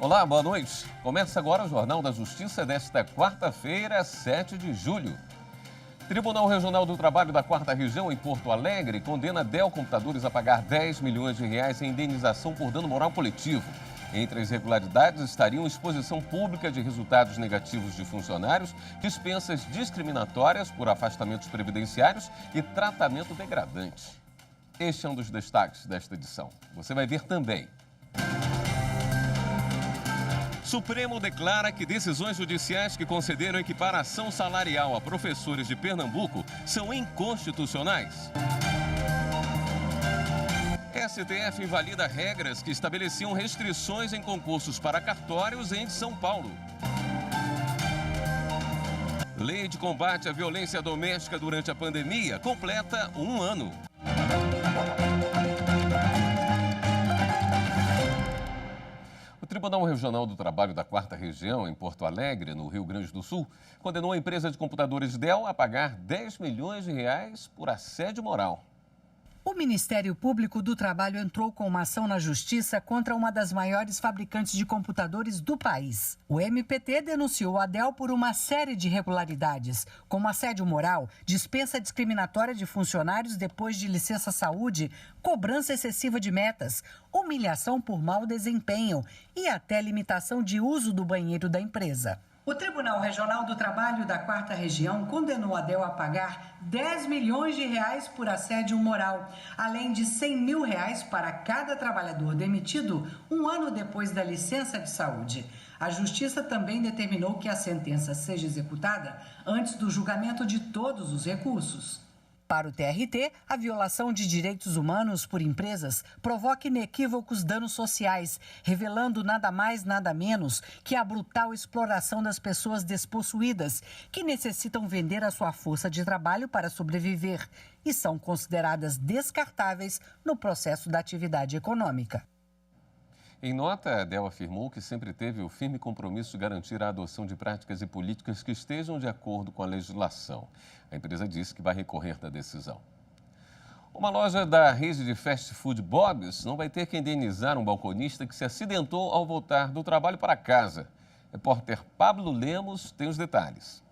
Olá, boa noite. Começa agora o Jornal da Justiça desta quarta-feira, 7 de julho. Tribunal Regional do Trabalho da 4ª Região, em Porto Alegre, condena a Dell Computadores a pagar 10 milhões de reais em indenização por dano moral coletivo. Entre as irregularidades estariam exposição pública de resultados negativos de funcionários, dispensas discriminatórias por afastamentos previdenciários e tratamento degradante. Este é um dos destaques desta edição. Você vai ver também. Supremo declara que decisões judiciais que concederam equiparação salarial a professores de Pernambuco são inconstitucionais. STF invalida regras que estabeleciam restrições em concursos para cartórios em São Paulo. Lei de combate à violência doméstica durante a pandemia completa 1 ano. O Tribunal Regional do Trabalho da 4ª Região, em Porto Alegre, no Rio Grande do Sul, condenou a empresa de computadores Dell a pagar 10 milhões de reais por assédio moral. O Ministério Público do Trabalho entrou com uma ação na Justiça contra uma das maiores fabricantes de computadores do país. O MPT denunciou a Dell por uma série de irregularidades, como assédio moral, dispensa discriminatória de funcionários depois de licença-saúde, cobrança excessiva de metas, humilhação por mau desempenho e até limitação de uso do banheiro da empresa. O Tribunal Regional do Trabalho da 4ª Região condenou a Dell a pagar 10 milhões de reais por assédio moral, além de 100 mil reais para cada trabalhador demitido 1 ano depois da licença de saúde. A Justiça também determinou que a sentença seja executada antes do julgamento de todos os recursos. Para o TRT, a violação de direitos humanos por empresas provoca inequívocos danos sociais, revelando nada mais, nada menos que a brutal exploração das pessoas despossuídas, que necessitam vender a sua força de trabalho para sobreviver e são consideradas descartáveis no processo da atividade econômica. Em nota, a Dell afirmou que sempre teve o firme compromisso de garantir a adoção de práticas e políticas que estejam de acordo com a legislação. A empresa disse que vai recorrer da decisão. Uma loja da rede de fast food Bob's não vai ter que indenizar um balconista que se acidentou ao voltar do trabalho para casa. Repórter Pablo Lemos tem os detalhes.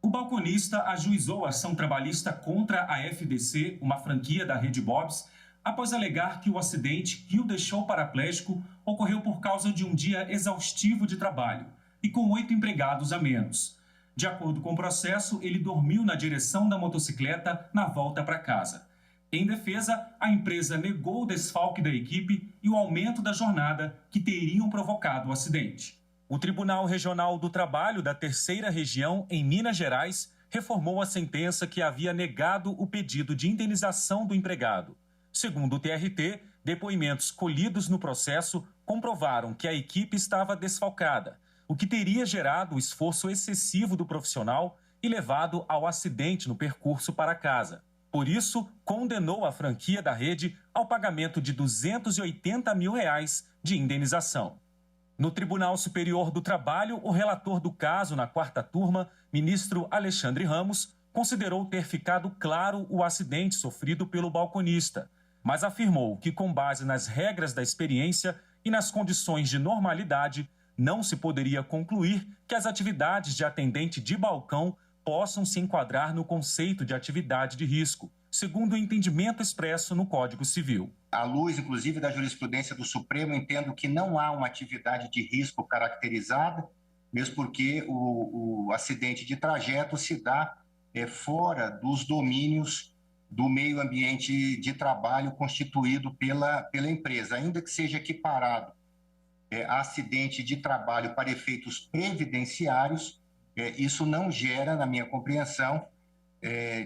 O balconista ajuizou a ação trabalhista contra a FDC, uma franquia da rede Bob's, após alegar que o acidente que o deixou paraplégico ocorreu por causa de um dia exaustivo de trabalho e com 8 empregados a menos. De acordo com o processo, ele dormiu na direção da motocicleta na volta para casa. Em defesa, a empresa negou o desfalque da equipe e o aumento da jornada que teriam provocado o acidente. O Tribunal Regional do Trabalho da 3ª Região, em Minas Gerais, reformou a sentença que havia negado o pedido de indenização do empregado. Segundo o TRT, depoimentos colhidos no processo comprovaram que a equipe estava desfalcada, o que teria gerado o esforço excessivo do profissional e levado ao acidente no percurso para casa. Por isso, condenou a franquia da rede ao pagamento de 280 mil reais de indenização. No Tribunal Superior do Trabalho, o relator do caso na 4ª turma, ministro Alexandre Ramos, considerou ter ficado claro o acidente sofrido pelo balconista, mas afirmou que, com base nas regras da experiência e nas condições de normalidade, não se poderia concluir que as atividades de atendente de balcão possam se enquadrar no conceito de atividade de risco, segundo o entendimento expresso no Código Civil. À luz, inclusive, da jurisprudência do Supremo, entendo que não há uma atividade de risco caracterizada, mesmo porque o acidente de trajeto se dá fora dos domínios do meio ambiente de trabalho constituído pela empresa, ainda que seja equiparado a acidente de trabalho para efeitos previdenciários, isso não gera, na minha compreensão,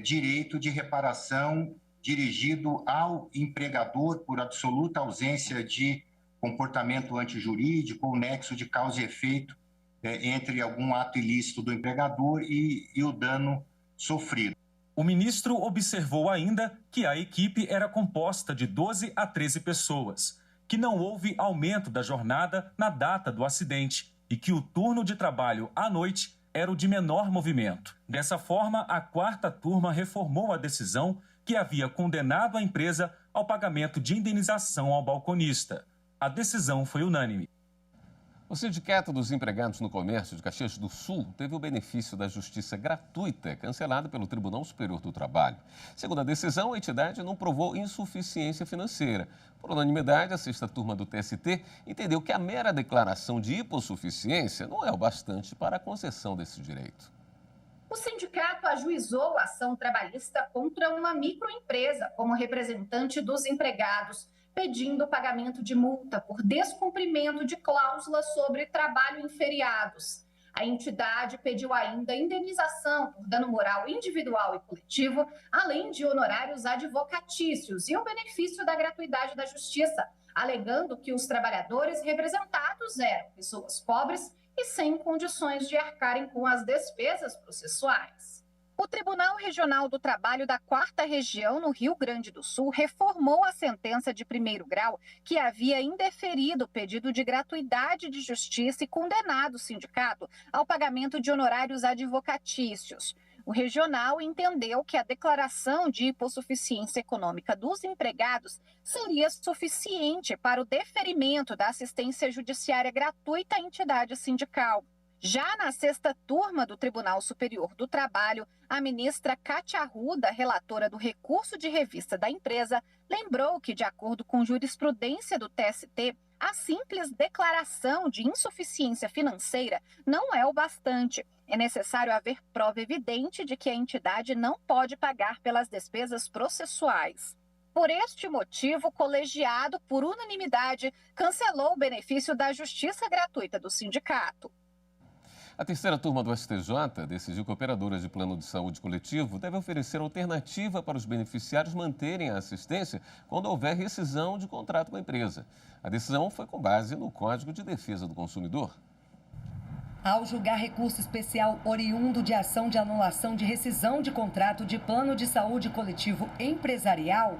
direito de reparação dirigido ao empregador por absoluta ausência de comportamento antijurídico ou nexo de causa e efeito entre algum ato ilícito do empregador e o dano sofrido. O ministro observou ainda que a equipe era composta de 12 a 13 pessoas, que não houve aumento da jornada na data do acidente e que o turno de trabalho à noite era o de menor movimento. Dessa forma, a 4ª turma reformou a decisão que havia condenado a empresa ao pagamento de indenização ao balconista. A decisão foi unânime. O Sindicato dos Empregados no Comércio de Caxias do Sul teve o benefício da justiça gratuita cancelada pelo Tribunal Superior do Trabalho. Segundo a decisão, a entidade não provou insuficiência financeira. Por unanimidade, a sexta turma do TST entendeu que a mera declaração de hipossuficiência não é o bastante para a concessão desse direito. O sindicato ajuizou a ação trabalhista contra uma microempresa como representante dos empregados, pedindo o pagamento de multa por descumprimento de cláusulas sobre trabalho em feriados. A entidade pediu ainda indenização por dano moral individual e coletivo, além de honorários advocatícios e o benefício da gratuidade da justiça, alegando que os trabalhadores representados eram pessoas pobres e sem condições de arcarem com as despesas processuais. O Tribunal Regional do Trabalho da 4ª Região, no Rio Grande do Sul, reformou a sentença de primeiro grau que havia indeferido o pedido de gratuidade de justiça e condenado o sindicato ao pagamento de honorários advocatícios. O regional entendeu que a declaração de hipossuficiência econômica dos empregados seria suficiente para o deferimento da assistência judiciária gratuita à entidade sindical. Já na sexta turma do Tribunal Superior do Trabalho, a ministra Cátia Arruda, relatora do recurso de revista da empresa, lembrou que, de acordo com jurisprudência do TST, a simples declaração de insuficiência financeira não é o bastante. É necessário haver prova evidente de que a entidade não pode pagar pelas despesas processuais. Por este motivo, o colegiado, por unanimidade, cancelou o benefício da justiça gratuita do sindicato. A terceira turma do STJ decidiu que operadoras de plano de saúde coletivo devem oferecer alternativa para os beneficiários manterem a assistência quando houver rescisão de contrato com a empresa. A decisão foi com base no Código de Defesa do Consumidor. Ao julgar recurso especial oriundo de ação de anulação de rescisão de contrato de plano de saúde coletivo empresarial,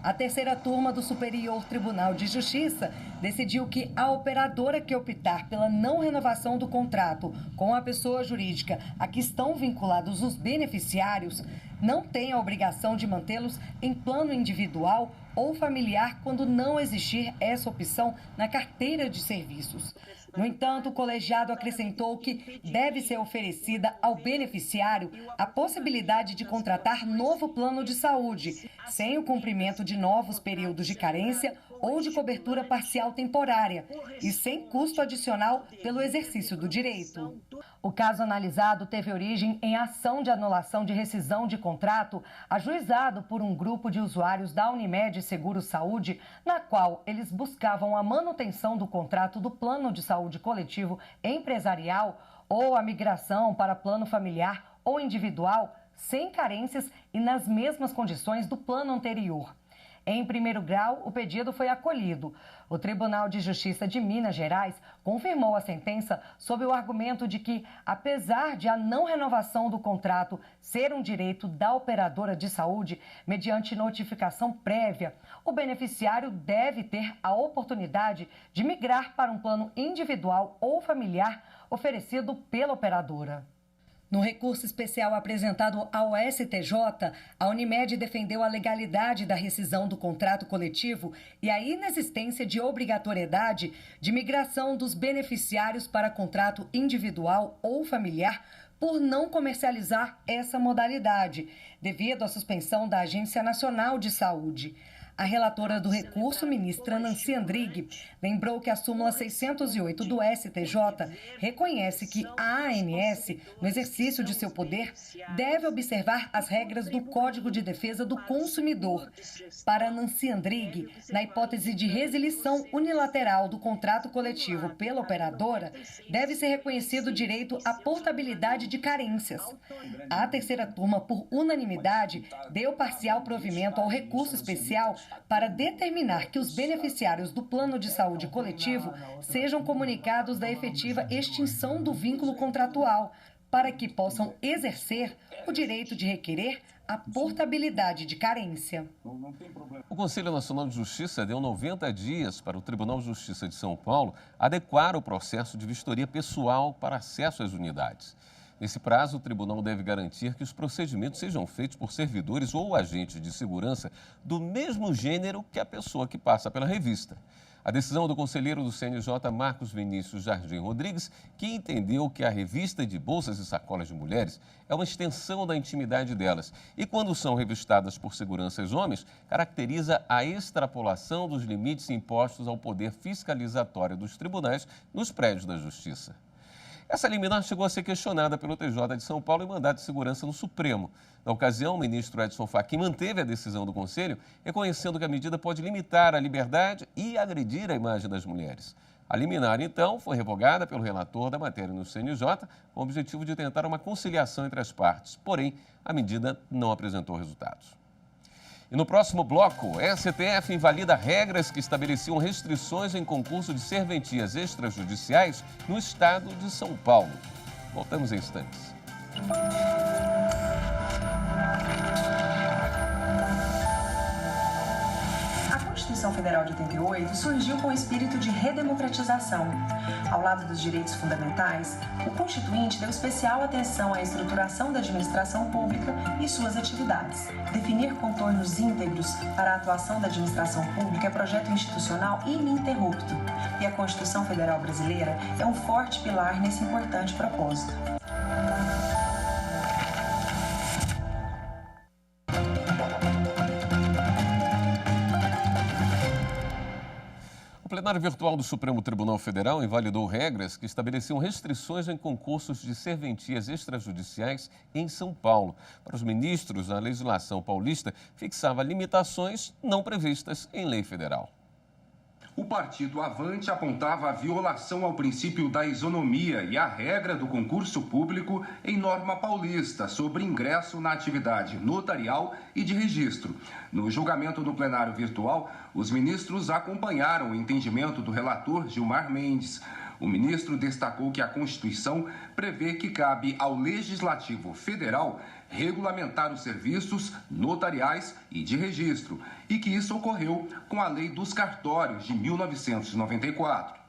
a terceira turma do Superior Tribunal de Justiça decidiu que a operadora que optar pela não renovação do contrato com a pessoa jurídica a que estão vinculados os beneficiários não tem a obrigação de mantê-los em plano individual ou familiar quando não existir essa opção na carteira de serviços. No entanto, o colegiado acrescentou que deve ser oferecida ao beneficiário a possibilidade de contratar novo plano de saúde, sem o cumprimento de novos períodos de carência ou de cobertura parcial temporária e sem custo adicional pelo exercício do direito. O caso analisado teve origem em ação de anulação de rescisão de contrato ajuizado por um grupo de usuários da Unimed Seguro Saúde, na qual eles buscavam a manutenção do contrato do plano de saúde coletivo empresarial ou a migração para plano familiar ou individual sem carências e nas mesmas condições do plano anterior. Em primeiro grau, o pedido foi acolhido. O Tribunal de Justiça de Minas Gerais confirmou a sentença sob o argumento de que, apesar de a não renovação do contrato ser um direito da operadora de saúde, mediante notificação prévia, o beneficiário deve ter a oportunidade de migrar para um plano individual ou familiar oferecido pela operadora. No recurso especial apresentado ao STJ, a Unimed defendeu a legalidade da rescisão do contrato coletivo e a inexistência de obrigatoriedade de migração dos beneficiários para contrato individual ou familiar por não comercializar essa modalidade, devido à suspensão da Agência Nacional de Saúde. A relatora do recurso, ministra Nancy Andrighi, lembrou que a súmula 608 do STJ reconhece que a ANS, no exercício de seu poder, deve observar as regras do Código de Defesa do Consumidor. Para Nancy Andrighi, na hipótese de resilição unilateral do contrato coletivo pela operadora, deve ser reconhecido o direito à portabilidade de carências. A terceira turma, por unanimidade, deu parcial provimento ao recurso especial para determinar que os beneficiários do plano de saúde coletivo sejam comunicados da efetiva extinção do vínculo contratual, para que possam exercer o direito de requerer a portabilidade de carência. O Conselho Nacional de Justiça deu 90 dias para o Tribunal de Justiça de São Paulo adequar o processo de vistoria pessoal para acesso às unidades. Nesse prazo, o tribunal deve garantir que os procedimentos sejam feitos por servidores ou agentes de segurança do mesmo gênero que a pessoa que passa pela revista. A decisão do conselheiro do CNJ, Marcos Vinícius Jardim Rodrigues, que entendeu que a revista de bolsas e sacolas de mulheres é uma extensão da intimidade delas e, quando são revistadas por seguranças homens, caracteriza a extrapolação dos limites impostos ao poder fiscalizatório dos tribunais nos prédios da Justiça. Essa liminar chegou a ser questionada pelo TJ de São Paulo em mandado de segurança no Supremo. Na ocasião, o ministro Edson Fachin manteve a decisão do Conselho, reconhecendo que a medida pode limitar a liberdade e agredir a imagem das mulheres. A liminar, então, foi revogada pelo relator da matéria no CNJ, com o objetivo de tentar uma conciliação entre as partes. Porém, a medida não apresentou resultados. E no próximo bloco, a STF invalida regras que estabeleciam restrições em concurso de serventias extrajudiciais no estado de São Paulo. Voltamos em instantes. A Constituição Federal de 88 surgiu com o espírito de redemocratização. Ao lado dos direitos fundamentais, o Constituinte deu especial atenção à estruturação da administração pública e suas atividades. Definir contornos íntegros para a atuação da administração pública é projeto institucional ininterrupto, e a Constituição Federal Brasileira é um forte pilar nesse importante propósito. O plenário virtual do Supremo Tribunal Federal invalidou regras que estabeleciam restrições em concursos de serventias extrajudiciais em São Paulo. Para os ministros, a legislação paulista fixava limitações não previstas em lei federal. O partido Avante apontava a violação ao princípio da isonomia e à regra do concurso público em norma paulista sobre ingresso na atividade notarial e de registro. No julgamento no plenário virtual, os ministros acompanharam o entendimento do relator Gilmar Mendes. O ministro destacou que a Constituição prevê que cabe ao Legislativo Federal regulamentar os serviços notariais e de registro, e que isso ocorreu com a Lei dos Cartórios de 1994.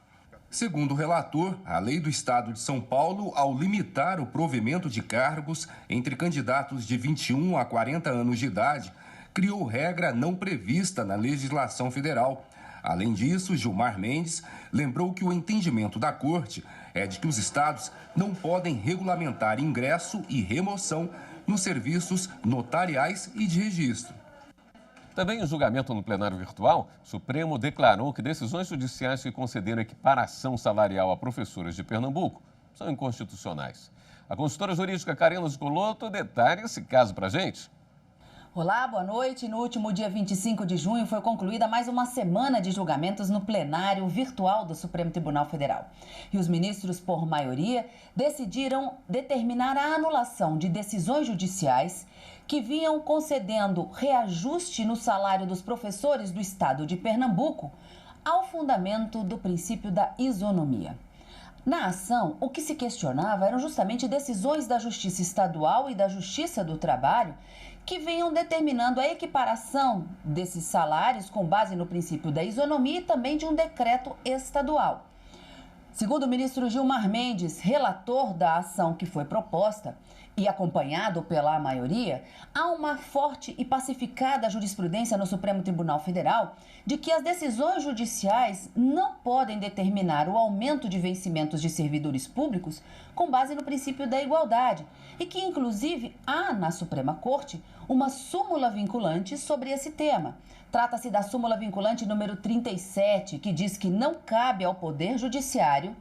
Segundo o relator, a Lei do Estado de São Paulo, ao limitar o provimento de cargos entre candidatos de 21 a 40 anos de idade, criou regra não prevista na legislação federal. Além disso, Gilmar Mendes lembrou que o entendimento da Corte é de que os estados não podem regulamentar ingresso e remoção nos serviços notariais e de registro. Também em julgamento no plenário virtual, o Supremo declarou que decisões judiciais que concederam equiparação salarial a professores de Pernambuco são inconstitucionais. A consultora jurídica Karina Scoloto detalha esse caso para a gente. Olá, boa noite. No último dia 25 de junho foi concluída mais uma semana de julgamentos no plenário virtual do Supremo Tribunal Federal. E os ministros, por maioria, decidiram determinar a anulação de decisões judiciais que vinham concedendo reajuste no salário dos professores do estado de Pernambuco ao fundamento do princípio da isonomia. Na ação, o que se questionava eram justamente decisões da Justiça Estadual e da Justiça do Trabalho que vinham determinando a equiparação desses salários com base no princípio da isonomia e também de um decreto estadual. Segundo o ministro Gilmar Mendes, relator da ação que foi proposta e acompanhado pela maioria, há uma forte e pacificada jurisprudência no Supremo Tribunal Federal de que as decisões judiciais não podem determinar o aumento de vencimentos de servidores públicos com base no princípio da igualdade e que, inclusive, há na Suprema Corte uma súmula vinculante sobre esse tema. Trata-se da súmula vinculante número 37, que diz que não cabe ao Poder Judiciário,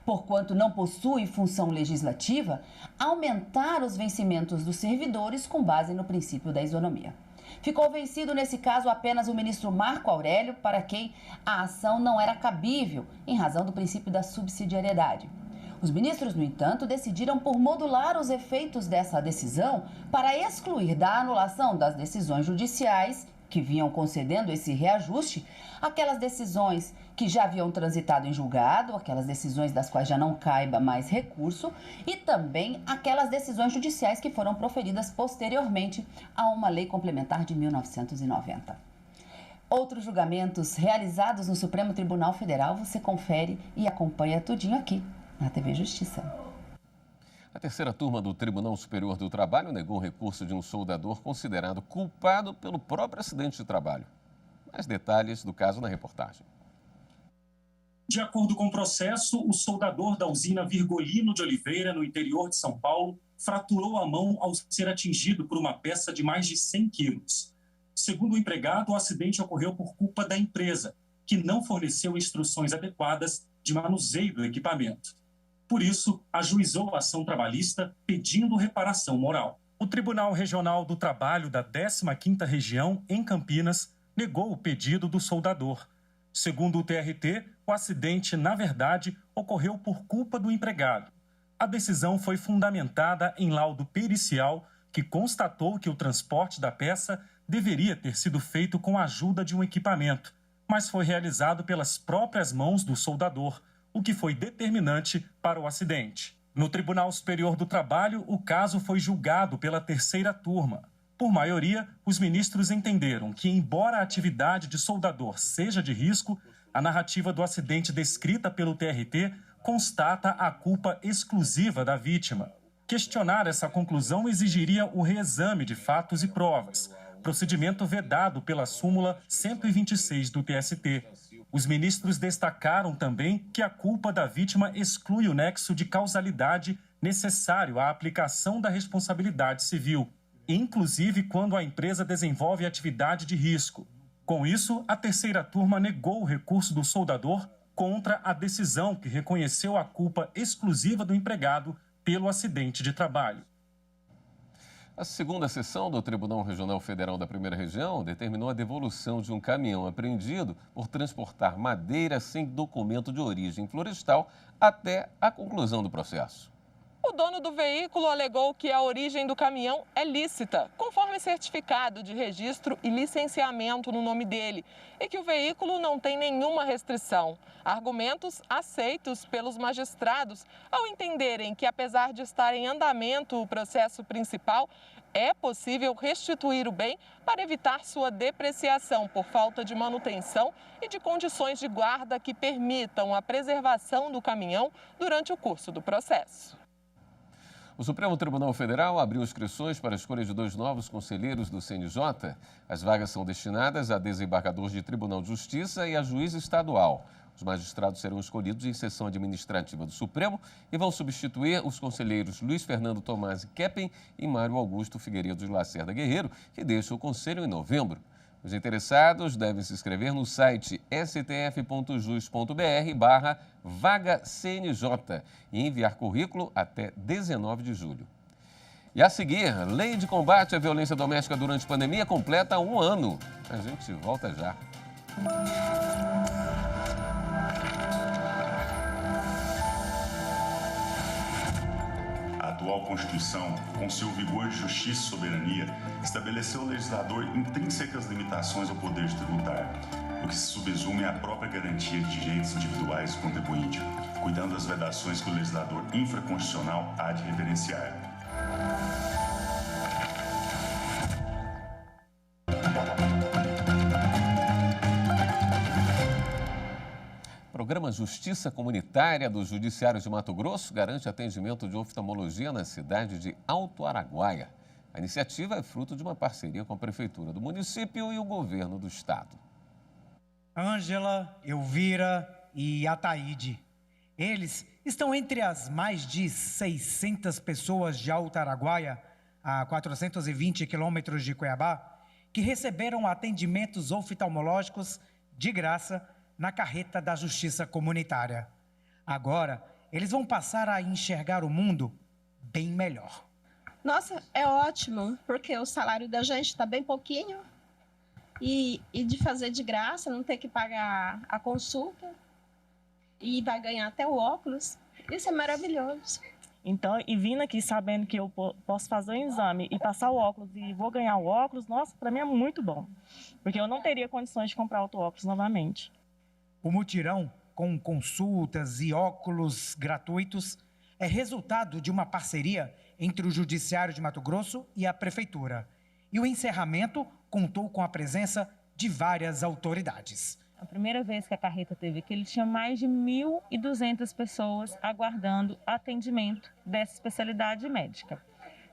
porquanto não possui função legislativa, aumentar os vencimentos dos servidores com base no princípio da isonomia. Ficou vencido nesse caso apenas o ministro Marco Aurélio, para quem a ação não era cabível, em razão do princípio da subsidiariedade. Os ministros, no entanto, decidiram por modular os efeitos dessa decisão para excluir da anulação das decisões judiciais que vinham concedendo esse reajuste, aquelas decisões que já haviam transitado em julgado, aquelas decisões das quais já não caiba mais recurso e também aquelas decisões judiciais que foram proferidas posteriormente a uma lei complementar de 1990. Outros julgamentos realizados no Supremo Tribunal Federal você confere e acompanha tudinho aqui na TV Justiça. A terceira turma do Tribunal Superior do Trabalho negou o recurso de um soldador considerado culpado pelo próprio acidente de trabalho. Mais detalhes do caso na reportagem. De acordo com o processo, o soldador da usina Virgolino de Oliveira, no interior de São Paulo, fraturou a mão ao ser atingido por uma peça de mais de 100 quilos. Segundo o empregado, o acidente ocorreu por culpa da empresa, que não forneceu instruções adequadas de manuseio do equipamento. Por isso, ajuizou a ação trabalhista pedindo reparação moral. O Tribunal Regional do Trabalho da 15ª Região, em Campinas, negou o pedido do soldador. Segundo o TRT, o acidente, na verdade, ocorreu por culpa do empregado. A decisão foi fundamentada em laudo pericial que constatou que o transporte da peça deveria ter sido feito com a ajuda de um equipamento, mas foi realizado pelas próprias mãos do soldador, o que foi determinante para o acidente. No Tribunal Superior do Trabalho, o caso foi julgado pela 3ª turma. Por maioria, os ministros entenderam que, embora a atividade de soldador seja de risco, a narrativa do acidente descrita pelo TRT constata a culpa exclusiva da vítima. Questionar essa conclusão exigiria o reexame de fatos e provas, procedimento vedado pela súmula 126 do TST. Os ministros destacaram também que a culpa da vítima exclui o nexo de causalidade necessário à aplicação da responsabilidade civil, inclusive quando a empresa desenvolve atividade de risco. Com isso, a 3ª turma negou o recurso do soldador contra a decisão que reconheceu a culpa exclusiva do empregado pelo acidente de trabalho. A segunda sessão do Tribunal Regional Federal da 1ª Região determinou a devolução de um caminhão apreendido por transportar madeira sem documento de origem florestal até a conclusão do processo. O dono do veículo alegou que a origem do caminhão é lícita, conforme certificado de registro e licenciamento no nome dele, e que o veículo não tem nenhuma restrição. Argumentos aceitos pelos magistrados ao entenderem que, apesar de estar em andamento o processo principal, é possível restituir o bem para evitar sua depreciação por falta de manutenção e de condições de guarda que permitam a preservação do caminhão durante o curso do processo. O Supremo Tribunal Federal abriu inscrições para a escolha de 2 novos conselheiros do CNJ. As vagas são destinadas a desembargadores de Tribunal de Justiça e a juiz estadual. Os magistrados serão escolhidos em sessão administrativa do Supremo e vão substituir os conselheiros Luiz Fernando Tomasi Keppen e Mário Augusto Figueiredo de Lacerda Guerreiro, que deixam o conselho em novembro. Os interessados devem se inscrever no site stf.jus.br/vaga-CNJ e enviar currículo até 19 de julho. E a seguir, Lei de Combate à Violência Doméstica durante a pandemia completa 1 ano. A gente volta já. A atual Constituição, com seu vigor de justiça e soberania, estabeleceu ao legislador intrínsecas limitações ao poder tributário, o que se subsume à própria garantia de direitos individuais do contribuinte, cuidando das vedações que o legislador infraconstitucional há de reverenciar. O programa Justiça Comunitária do Judiciário de Mato Grosso garante atendimento de oftalmologia na cidade de Alto Araguaia. A iniciativa é fruto de uma parceria com a Prefeitura do município e o governo do estado. Ângela, Elvira e Ataíde. Eles estão entre as mais de 600 pessoas de Alto Araguaia, a 420 quilômetros de Cuiabá, que receberam atendimentos oftalmológicos de graça na carreta da Justiça Comunitária. Agora, eles vão passar a enxergar o mundo bem melhor. Nossa, é ótimo, porque o salário da gente está bem pouquinho e de fazer de graça, não ter que pagar a consulta e vai ganhar até o óculos. Isso é maravilhoso. Então, e vindo aqui sabendo que eu posso fazer um exame e passar o óculos e vou ganhar o óculos, nossa, para mim é muito bom, porque eu não teria condições de comprar outro óculos novamente. O mutirão, com consultas e óculos gratuitos, é resultado de uma parceria entre o Judiciário de Mato Grosso e a Prefeitura. E o encerramento contou com a presença de várias autoridades. A primeira vez que a carreta teve aqui, ele tinha mais de 1.200 pessoas aguardando atendimento dessa especialidade médica.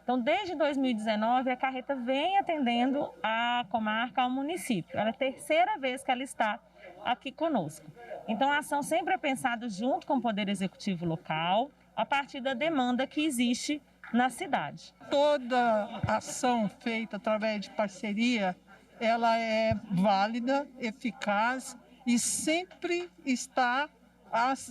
Então, desde 2019, a carreta vem atendendo a comarca, ao município. É a terceira vez que ela está aqui conosco. Então, a ação sempre é pensada junto com o Poder Executivo local, a partir da demanda que existe na cidade. Toda ação feita através de parceria, ela é válida, eficaz e sempre está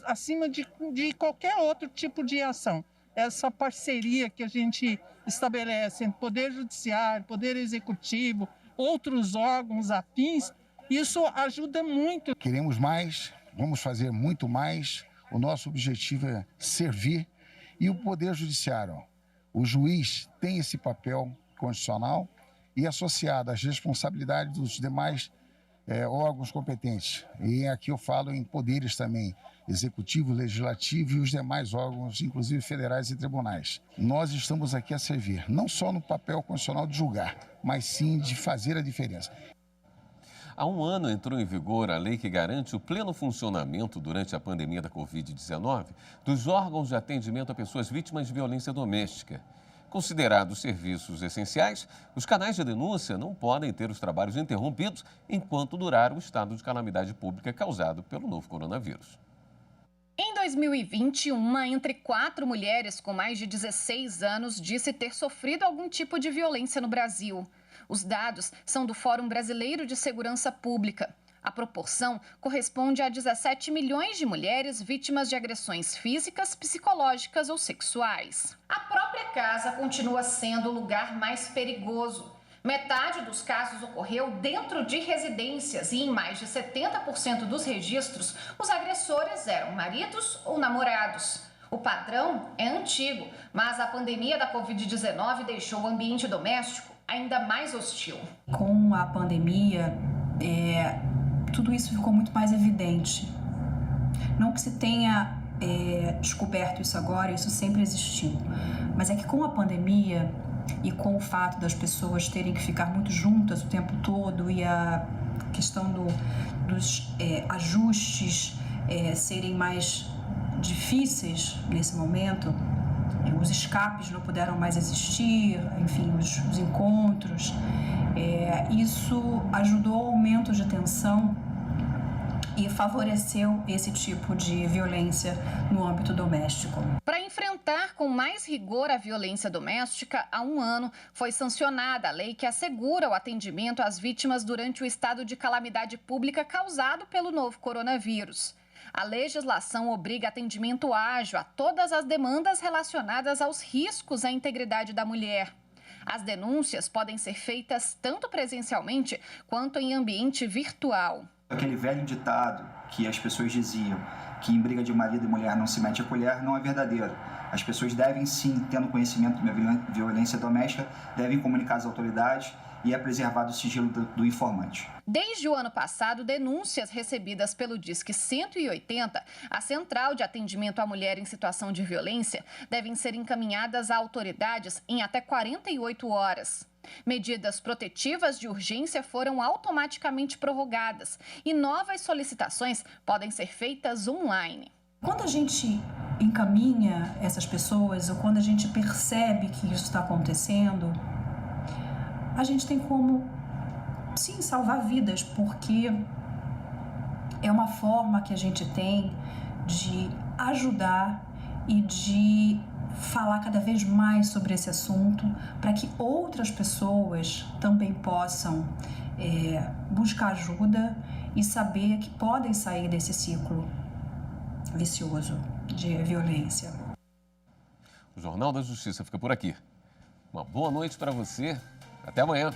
acima de qualquer outro tipo de ação. Essa parceria que a gente estabelece entre Poder Judiciário, Poder Executivo, outros órgãos afins, isso ajuda muito. Queremos mais, vamos fazer muito mais. O nosso objetivo é servir e o Poder Judiciário. O juiz tem esse papel constitucional e associado às responsabilidades dos demais órgãos competentes. E aqui eu falo em poderes também, executivo, legislativo e os demais órgãos, inclusive federais e tribunais. Nós estamos aqui a servir, não só no papel constitucional de julgar, mas sim de fazer a diferença. Há um ano entrou em vigor a lei que garante o pleno funcionamento durante a pandemia da Covid-19 dos órgãos de atendimento a pessoas vítimas de violência doméstica. Considerados serviços essenciais, os canais de denúncia não podem ter os trabalhos interrompidos enquanto durar o estado de calamidade pública causado pelo novo coronavírus. Em 2020, uma entre 4 mulheres com mais de 16 anos disse ter sofrido algum tipo de violência no Brasil. Os dados são do Fórum Brasileiro de Segurança Pública. A proporção corresponde a 17 milhões de mulheres vítimas de agressões físicas, psicológicas ou sexuais. A própria casa continua sendo o lugar mais perigoso. Metade dos casos ocorreu dentro de residências e em mais de 70% dos registros, os agressores eram maridos ou namorados. O padrão é antigo, mas a pandemia da Covid-19 deixou o ambiente doméstico ainda mais hostil. Com a pandemia, tudo isso ficou muito mais evidente. Não que se tenha descoberto isso agora, isso sempre existiu. Mas é que com a pandemia e com o fato das pessoas terem que ficar muito juntas o tempo todo e a questão dos ajustes serem mais difíceis nesse momento, os escapes não puderam mais existir, enfim, os encontros, isso ajudou ao aumento de tensão e favoreceu esse tipo de violência no âmbito doméstico. Para enfrentar com mais rigor a violência doméstica, há um ano foi sancionada a lei que assegura o atendimento às vítimas durante o estado de calamidade pública causado pelo novo coronavírus. A legislação obriga atendimento ágil a todas as demandas relacionadas aos riscos à integridade da mulher. As denúncias podem ser feitas tanto presencialmente quanto em ambiente virtual. Aquele velho ditado que as pessoas diziam que em briga de marido e mulher não se mete a colher não é verdadeiro. As pessoas devem sim, tendo conhecimento de uma violência doméstica, devem comunicar às autoridades e é preservado o sigilo do informante. Desde o ano passado, denúncias recebidas pelo Disque 180, a Central de Atendimento à Mulher em Situação de Violência, devem ser encaminhadas a autoridades em até 48 horas. Medidas protetivas de urgência foram automaticamente prorrogadas e novas solicitações podem ser feitas online. Quando a gente encaminha essas pessoas ou quando a gente percebe que isso está acontecendo, a gente tem como, sim, salvar vidas, porque é uma forma que a gente tem de ajudar e de falar cada vez mais sobre esse assunto para que outras pessoas também possam buscar ajuda e saber que podem sair desse ciclo vicioso de violência. O Jornal da Justiça fica por aqui. Uma boa noite para você. Até amanhã.